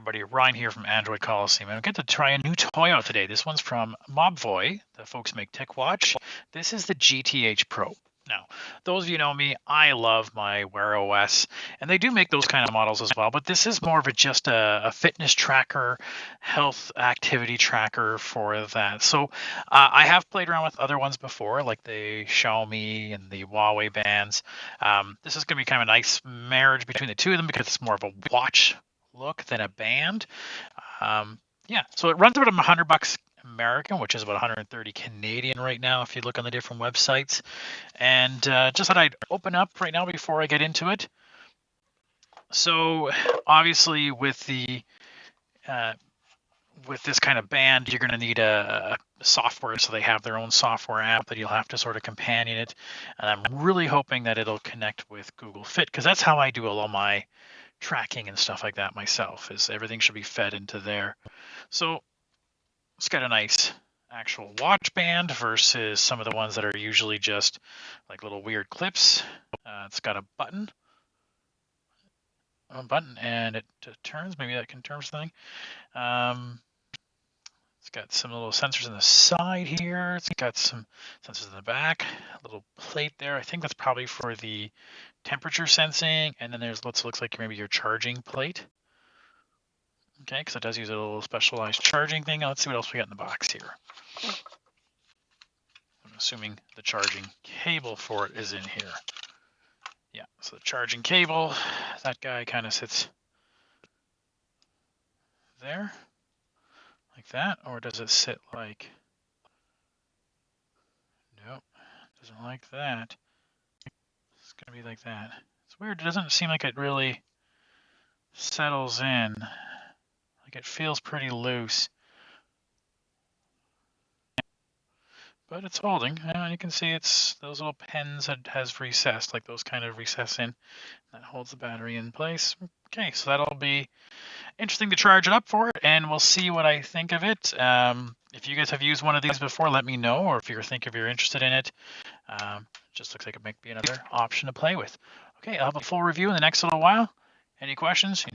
everybody, Ryan here from Android Coliseum, and I get to try a new toy out today. This one's from Mobvoi, the folks make TicWatch. This is the GTH Pro. Now, those of you know me, I love my Wear OS, and they do make those kind of models as well, but this is more of just a fitness tracker, health activity tracker for that. So I have played around with other ones before, like the Xiaomi and the Huawei bands. This is going to be kind of a nice marriage between the two of them because it's more of a watch look than a band. Yeah, so it runs about $100 American, which is about 130 Canadian right now if you look on the different websites. And just thought I'd open up right now before I get into it. So obviously with this kind of band, you're going to need a software, so they have their own software app that you'll have to sort of companion it. And I'm really hoping that it'll connect with Google Fit, because that's how I do all my tracking and stuff like that myself, is everything should be fed into there. So it's got a nice actual watch band versus some of the ones that are usually just like little weird clips. It's got a button, and it turns. Maybe that can turn something. It's got some little sensors on the side here. It's got some sensors in the back. A little plate there. I think that's probably for the temperature sensing. And then there's what looks like maybe your charging plate. Okay, because it does use a little specialized charging thing. Let's see what else we got in the box here. I'm assuming the charging cable for it is in here. Yeah, so the charging cable, that guy kind of sits there, like that, or does it sit like, nope, doesn't like that. It's gonna be like that. It's weird, it doesn't seem like it really settles in. Like it feels pretty loose. But it's holding, and you can see it's those little pins that has recessed, like those kind of recess in. That holds the battery in place. Okay, so that'll be interesting to charge it up for it, and we'll see what I think of it. If you guys have used one of these before, let me know, or if you're interested in it. Just looks like it might be another option to play with. Okay, I'll have a full review in the next little while. Any questions?